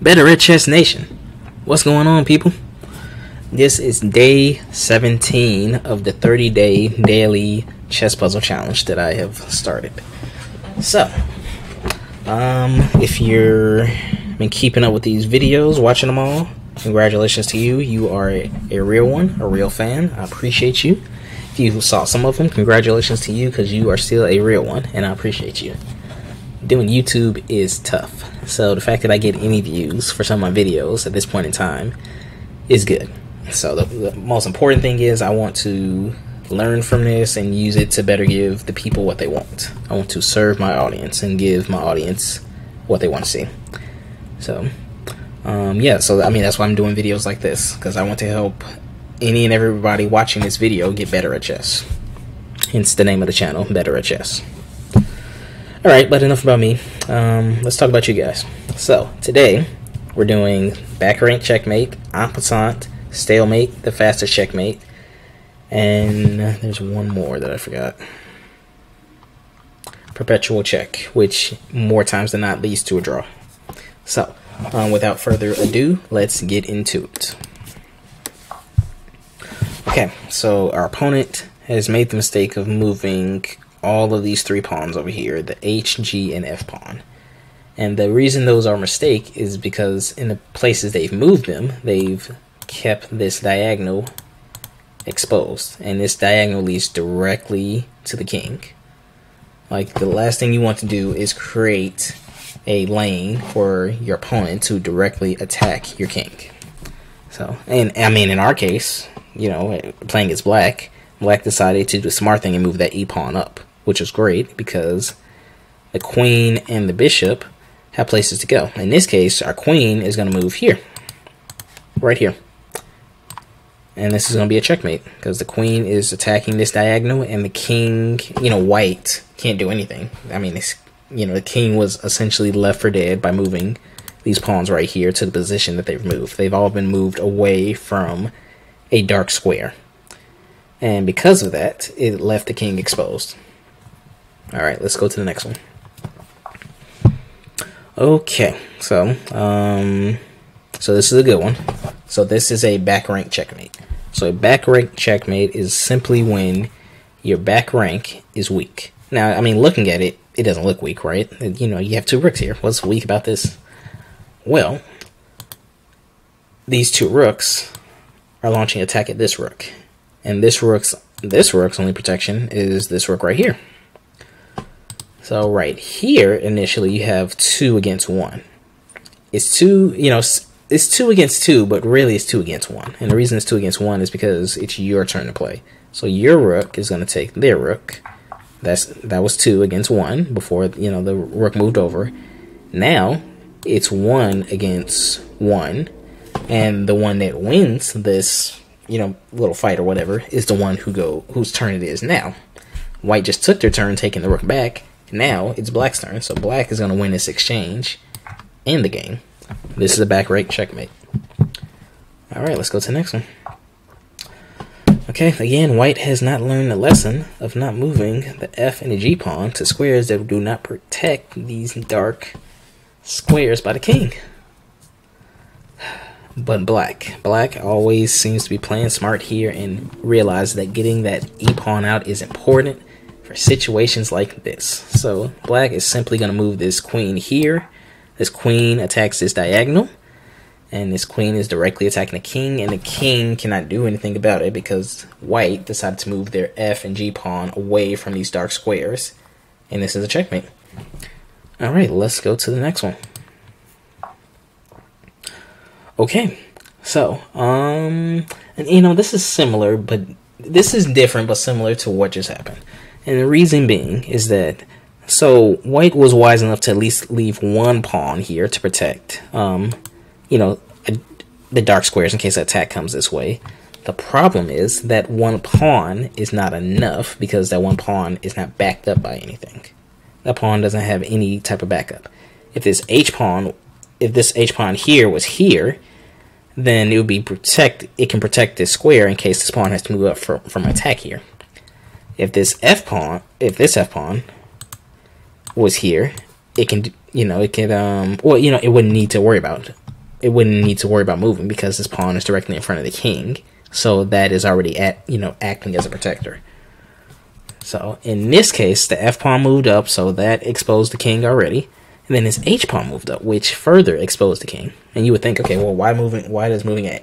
Better at Chess Nation. What's going on, people? This is day 17 of the 30-day daily chess puzzle challenge that I have started. So, if you've been keeping up with these videos, watching them all, congratulations to you. You are a real one, a real fan. I appreciate you. If you saw some of them, congratulations to you, because you are still a real one, and I appreciate you. Doing YouTube is tough, so the fact that I get any views for some of my videos at this point in time is good. So the most important thing is I want to learn from this and use it to better give the people what they want. I want to serve my audience and give my audience what they want to see. So yeah, so I mean, that's why I'm doing videos like this, because I want to help any and everybody watching this video get better at chess. Hence the name of the channel, Better at Chess. Alright, but enough about me. Let's talk about you guys. So, today, we're doing back rank checkmate, en passant, stalemate, the fastest checkmate, and there's one more that I forgot. Perpetual check, which more times than not leads to a draw. So, without further ado, let's get into it. Okay, so our opponent has made the mistake of moving all of these three pawns over here, the H, G, and F pawn. And the reason those are a mistake is because in the places they've moved them, they've kept this diagonal exposed. And this diagonal leads directly to the king. Like, the last thing you want to do is create a lane for your opponent to directly attack your king. So, and I mean, in our case, you know, playing as black, black decided to do the smart thing and move that E pawn up, which is great because the queen and the bishop have places to go. In this case, our queen is going to move here, right here. And this is going to be a checkmate because the queen is attacking this diagonal and the king, you know, white can't do anything. I mean, it's, you know, the king was essentially left for dead by moving these pawns right here to the position that they've moved. They've all been moved away from a dark square. And because of that, it left the king exposed. Alright, let's go to the next one. Okay, so this is a good one. So this is a back rank checkmate. So a back rank checkmate is simply when your back rank is weak. Now, I mean, looking at it, it doesn't look weak, right? You know, you have two rooks here. What's weak about this? Well, these two rooks are launching attack at this rook. And this rook's only protection is this rook right here. So right here, initially, you have 2 against 1. It's 2, you know, it's 2 against 2, but really it's 2 against 1. And the reason it's 2 against 1 is because it's your turn to play. So your rook is going to take their rook. That was 2 against 1 before, you know, the rook moved over. Now it's 1 against 1, and the one that wins this, you know, little fight or whatever is the one whose turn it is now. White just took their turn taking the rook back. Now it's black's turn, so black is going to win this exchange in the game. This is a back rank checkmate. Alright, let's go to the next one. Okay, again, white has not learned the lesson of not moving the F and the G pawn to squares that do not protect these dark squares by the king. But black always seems to be playing smart here and realize that getting that E pawn out is important for situations like this. So black is simply going to move this queen here. This queen attacks this diagonal, and this queen is directly attacking the king, and the king cannot do anything about it because white decided to move their F and G pawn away from these dark squares, and this is a checkmate. Alright, let's go to the next one. Okay, so, and you know, this is similar, but this is different but similar to what just happened. And the reason being is that, so white was wise enough to at least leave one pawn here to protect, you know, the dark squares in case the attack comes this way. The problem is that one pawn is not enough because that one pawn is not backed up by anything. That pawn doesn't have any type of backup. If this H pawn here was here, then it would be it can protect this square in case this pawn has to move up from attack here. If this F pawn was here, it can, you know, it can, well, you know, it wouldn't need to worry about it wouldn't need to worry about moving because this pawn is directly in front of the king. So that is already acting as a protector. So in this case, the f pawn moved up, so that exposed the king already. And then his h pawn moved up, which further exposed the king. And you would think, okay, well, why does moving at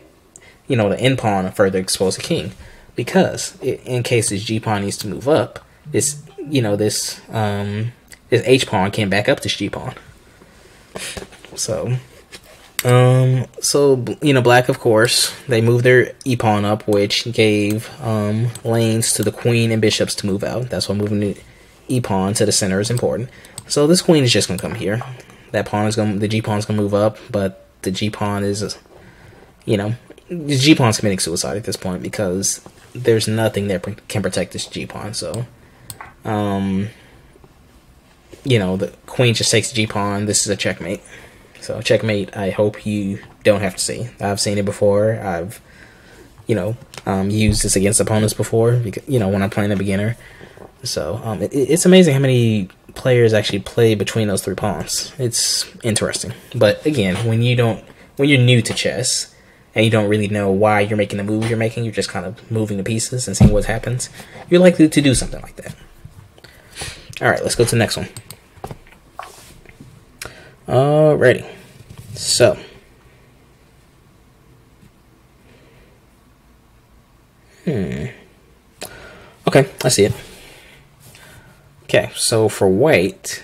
the n pawn further expose the king? Because in case this g pawn needs to move up, this h pawn can back up this g pawn. So black, of course, they moved their e pawn up, which gave lanes to the queen and bishops to move out. That's why moving the e pawn to the center is important. So this queen is just gonna come here. The g pawn's gonna move up, but the g pawn is, the g pawn's committing suicide at this point because there's nothing that can protect this g pawn. So, the queen just takes the g pawn. This is a checkmate. So checkmate, I hope you don't have to see. I've seen it before. I've, used this against opponents before, because, when I'm playing a beginner. So it's amazing how many players actually play between those three pawns. It's interesting. But again, when you're new to chess and you don't really know why you're making the move you're making, you're just kind of moving the pieces and seeing what happens, you're likely to do something like that. Alright, let's go to the next one. Alrighty. So. Okay, I see it. Okay, so for white,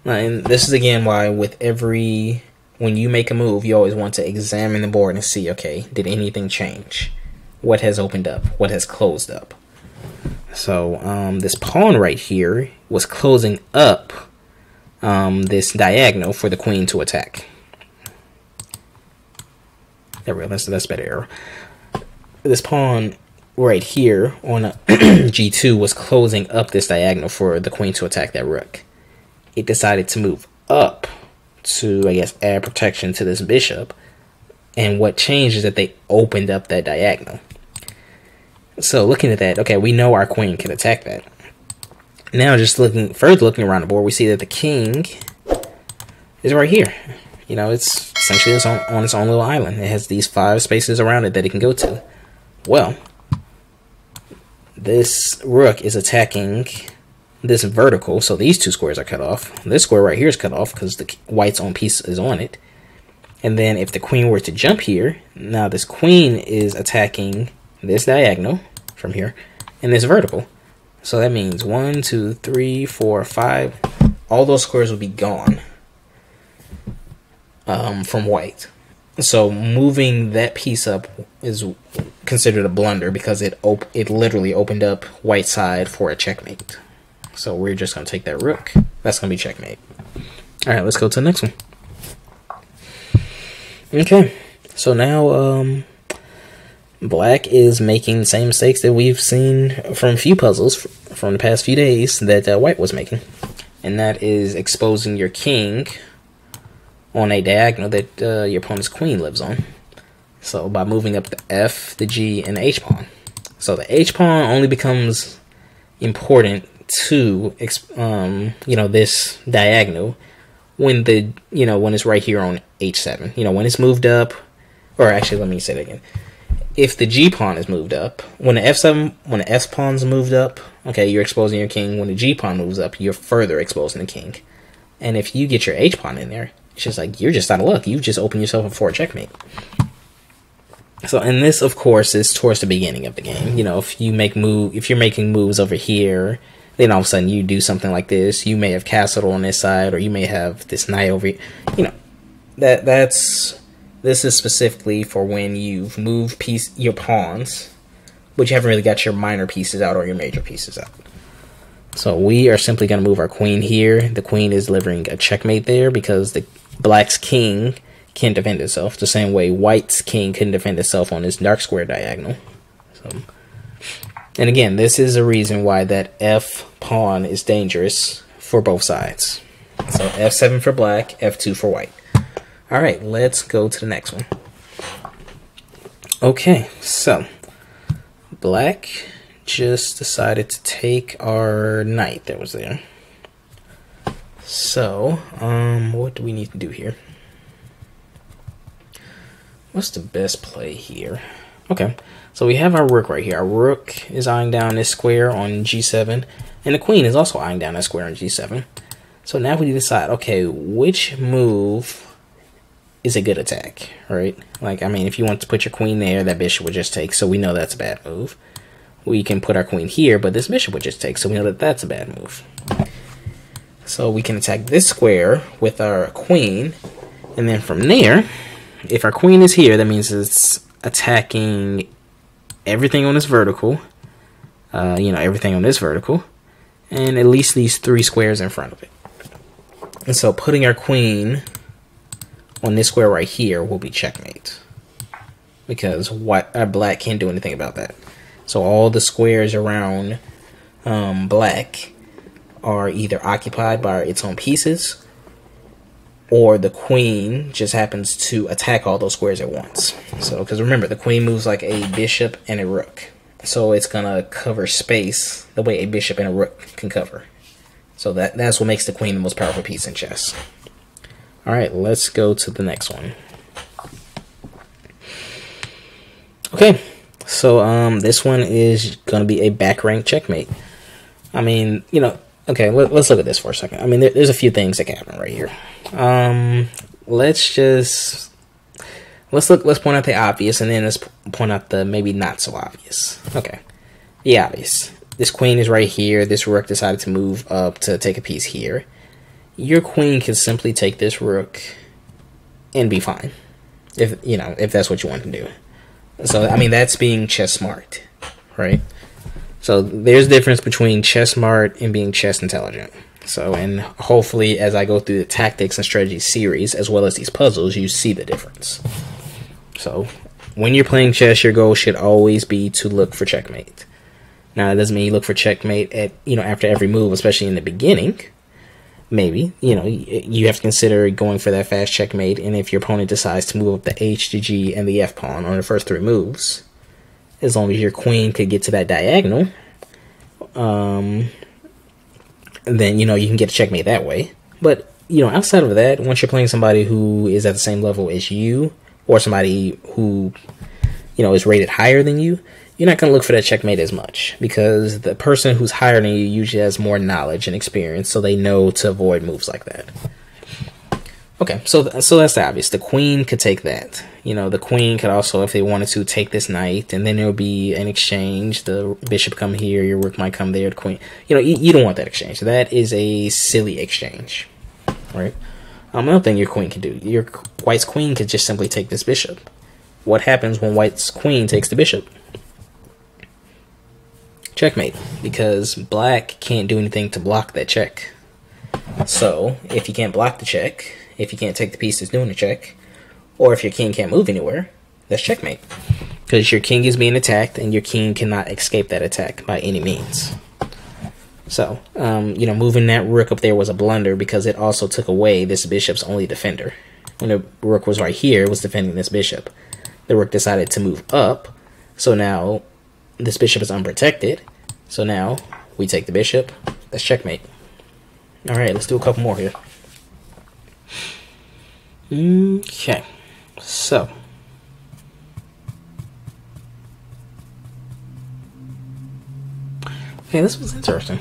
and this is again why when you make a move, you always want to examine the board and see, okay, did anything change? What has opened up? What has closed up? So this pawn right here was closing up this diagonal for the queen to attack. There we go, that's better arrow. This pawn right here on g2 was closing up this diagonal for the queen to attack that rook. It decided to move up to, I guess, add protection to this bishop, and what changed is that they opened up that diagonal. So looking at that, okay, we know our queen can attack that. Now just looking around the board, we see that the king is right here. It's essentially on its own little island. It has these 5 spaces around it that it can go to. Well, this rook is attacking this vertical, so these 2 squares are cut off. This square right here is cut off because the white's own piece is on it. And then if the queen were to jump here, now this queen is attacking this diagonal from here and this vertical. So that means 1, 2, 3, 4, 5. All those squares will be gone from white. So moving that piece up is considered a blunder because it literally opened up white's side for a checkmate. So we're just going to take that rook. That's going to be checkmate. Alright, let's go to the next one. Okay, so now black is making the same mistakes that we've seen from a few puzzles from the past few days that white was making. And that is exposing your king on a diagonal that your opponent's queen lives on. So by moving up the f, the g, and the h pawn. So the h pawn only becomes important to this diagonal when when it's right here on h7. When it's moved up, or actually let me say that again. If the g pawn is moved up, when the f pawn's moved up, okay, you're exposing your king. When the g pawn moves up, you're further exposing the king. And if you get your h pawn in there, it's just like you're just out of luck. You've just opened yourself up for a checkmate. So, and this, of course, is towards the beginning of the game. If you're making moves over here, then all of a sudden you do something like this. You may have castled on this side, or you may have this knight over here. This is specifically for when you've moved your pawns, but you haven't really got your minor pieces out or your major pieces out. So we are simply going to move our queen here. The queen is delivering a checkmate there because the black's king can defend itself the same way white's king can defend itself on this dark square diagonal. So, and again, this is a reason why that f pawn is dangerous for both sides. So f7 for black, f2 for white. Alright, let's go to the next one. Okay, so black just decided to take our knight that was there. So, what do we need to do here? what's the best play here? Okay, so we have our rook right here. Our rook is eyeing down this square on g7, and the queen is also eyeing down that square on g7. So now we decide, okay, which move is a good attack, right? Like, I mean, if you want to put your queen there, that bishop would just take, so we know that's a bad move. We can put our queen here, but this bishop would just take, so we know that that's a bad move. So we can attack this square with our queen, and then from there, if our queen is here, that means it's attacking everything on this vertical, everything on this vertical, and at least these 3 squares in front of it. And so putting our queen on this square right here will be checkmate, because black can't do anything about that. So all the squares around black are either occupied by its own pieces, or the queen just happens to attack all those squares at once. So, because remember, the queen moves like a bishop and a rook, so it's gonna cover space the way a bishop and a rook can cover. So that's what makes the queen the most powerful piece in chess. All right, let's go to the next one. Okay, so this one is gonna be a back rank checkmate. I mean, okay, let's look at this for a second. I mean, there's a few things that can happen right here. Let's point out the obvious, and then let's point out the maybe not so obvious. Okay, the obvious. This queen is right here. This rook decided to move up to take a piece here. Your queen can simply take this rook and be fine, if that's what you want to do. So, I mean, that's being chess smart, right? So there's a difference between chess smart and being chess intelligent. So, and hopefully as I go through the tactics and strategy series, as well as these puzzles, you see the difference. So when you're playing chess, your goal should always be to look for checkmate. Now, that doesn't mean you look for checkmate at, after every move, especially in the beginning. Maybe, you have to consider going for that fast checkmate, and if your opponent decides to move up the H, the G, and the F pawn on the first 3 moves, as long as your queen could get to that diagonal, then, you can get a checkmate that way. But, outside of that, once you're playing somebody who is at the same level as you, or somebody who, is rated higher than you, you're not going to look for that checkmate as much, because the person who's higher than you usually has more knowledge and experience, so they know to avoid moves like that. Okay, so that's the obvious. The queen could take that. The queen could also, if they wanted to, take this knight, and then there would be an exchange. The bishop come here, your rook might come there, the queen. You don't want that exchange. That is a silly exchange, right? Another thing your queen can do, your white's queen could just simply take this bishop. What happens when white's queen takes the bishop? Checkmate, because black can't do anything to block that check. So, if you can't block the check, if you can't take the piece that's doing the check, or if your king can't move anywhere, that's checkmate. Because your king is being attacked, and your king cannot escape that attack by any means. So, moving that rook up there was a blunder, because it also took away this bishop's only defender. When the rook was right here, it was defending this bishop. The rook decided to move up, so now this bishop is unprotected. So now we take the bishop. That's checkmate. All right, let's do a couple more here. Okay, so this was interesting.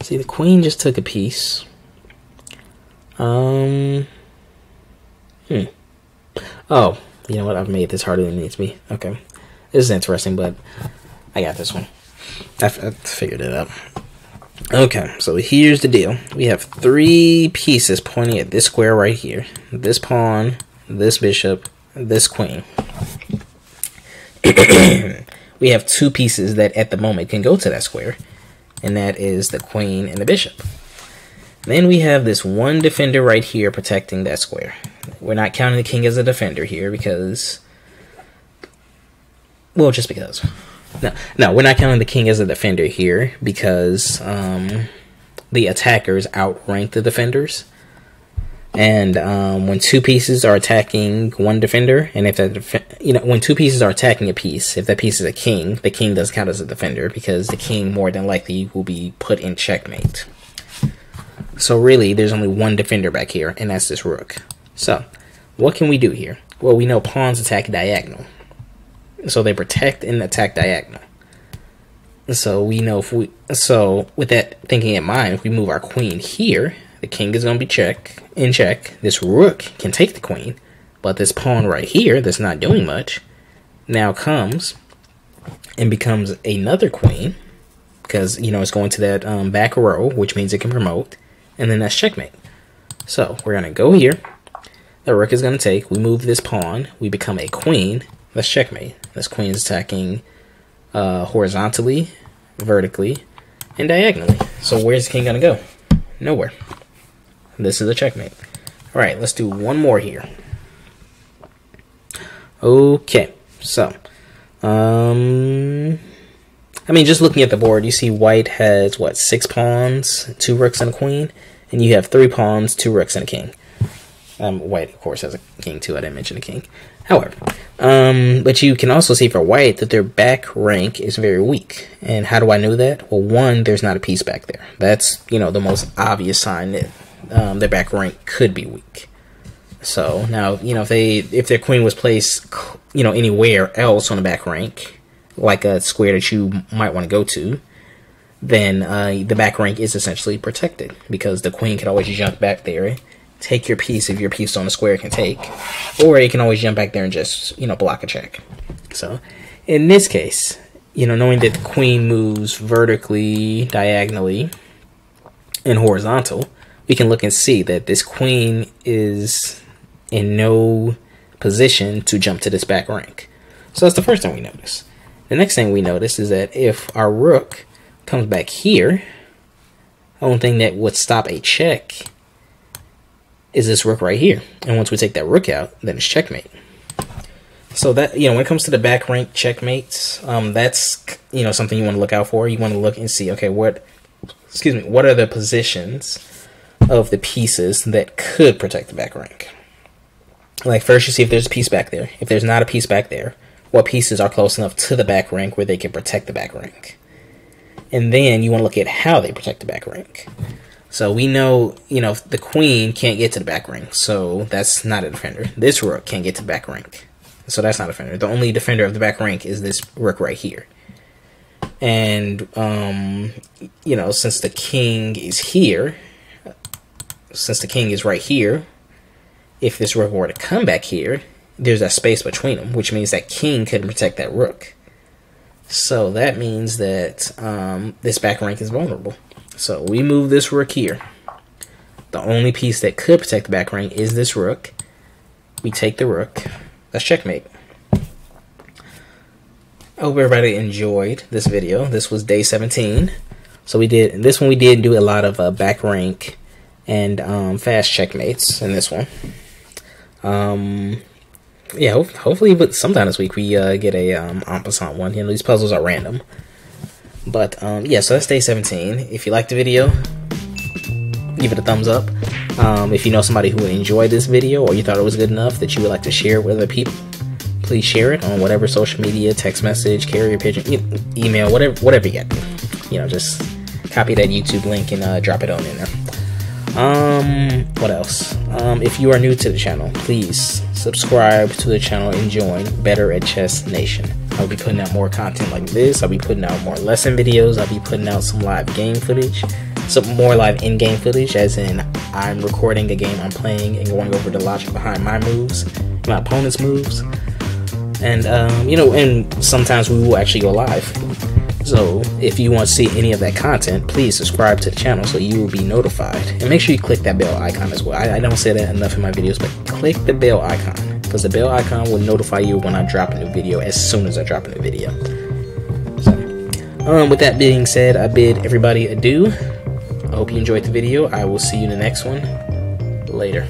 See, the queen just took a piece. Oh, you know what? I've made this harder than it needs to be. Okay. This is interesting, but I got this one. I figured it out. Okay, so here's the deal. We have 3 pieces pointing at this square right here. This pawn, this bishop, this queen. We have 2 pieces that at the moment can go to that square, and that is the queen and the bishop. Then we have this one defender right here protecting that square. We're not counting the king as a defender here because... well, just because. No, we're not counting the king as a defender here because the attackers outrank the defenders. And when 2 pieces are attacking one defender, and if that when 2 pieces are attacking a piece, if that piece is a king, the king does count as a defender because the king more than likely will be put in checkmate. So really, there's only one defender back here, and that's this rook. So what can we do here? Well, we know pawns attack diagonal, so they protect and attack diagonal. So we know so with that thinking in mind, if we move our queen here, the king is going to be in check. This rook can take the queen, but this pawn right here that's not doing much now comes and becomes another queen, because it's going to that back row, which means it can promote, and then that's checkmate. So we're going to go here. The rook is going to take. We move this pawn. We become a queen. That's checkmate. This queen is attacking horizontally, vertically, and diagonally. So where's the king going to go? Nowhere. This is a checkmate. All right, let's do one more here. Okay, so I mean, just looking at the board, you see white has what, 6 pawns, 2 rooks, and a queen, and you have 3 pawns, 2 rooks, and a king. White, of course, has a king too. I didn't mention a king. However, but you can also see for white that their back rank is very weak. And how do I know that? Well, one, there's not a piece back there. That's the most obvious sign that their back rank could be weak. So now if their queen was placed anywhere else on the back rank, like a square that you might want to go to, then the back rank is essentially protected, because the queen can always jump back there, take your piece if your piece on the square can take, or it can always jump back there and just block a check. So in this case, knowing that the queen moves vertically, diagonally, and horizontal, we can look and see that this queen is in no position to jump to this back rank. So that's the first thing we notice. The next thing we notice is that if our rook comes back here, the only thing that would stop a check is this rook right here. And once we take that rook out, then it's checkmate. So that, when it comes to the back rank checkmates, that's, something you want to look out for. You want to look and see, okay, what are the positions of the pieces that could protect the back rank? Like, first you see if there's a piece back there. If there's not a piece back there, what pieces are close enough to the back rank where they can protect the back rank? And then you want to look at how they protect the back rank. So we know, the queen can't get to the back rank, so that's not a defender. This rook can't get to the back rank, so that's not a defender. The only defender of the back rank is this rook right here. And, since the king is here, since the king is right here, if this rook were to come back here, there's a space between them, which means that king couldn't protect that rook. So that means that this back rank is vulnerable. So we move this rook here. The only piece that could protect the back rank is this rook. We take the rook. That's checkmate. I hope everybody enjoyed this video. This was day 17. So we did do a lot of back rank and fast checkmates in this one. Yeah, hopefully, but sometime this week we get a en passant one. These puzzles are random. But yeah, so that's day 17. If you liked the video, give it a thumbs up. If you know somebody who would enjoy this video, or you thought it was good enough that you would like to share it with other people, please share it on whatever social media, text message, carrier pigeon, email, whatever you got. Just copy that YouTube link and drop it on in there. What else? If you are new to the channel, please subscribe to the channel and join Better at Chess Nation. I'll be putting out more content like this. I'll be putting out more lesson videos. I'll be putting out some live game footage, some more live in-game footage, as in I'm recording a game I'm playing and going over the logic behind my moves, my opponent's moves, and and sometimes we will actually go live. So if you want to see any of that content, please subscribe to the channel so you will be notified. And make sure you click that bell icon as well. I don't say that enough in my videos, but click the bell icon, because the bell icon will notify you when I drop a new video as soon as I drop a new video. So, with that being said, I bid everybody adieu. I hope you enjoyed the video. I will see you in the next one. Later.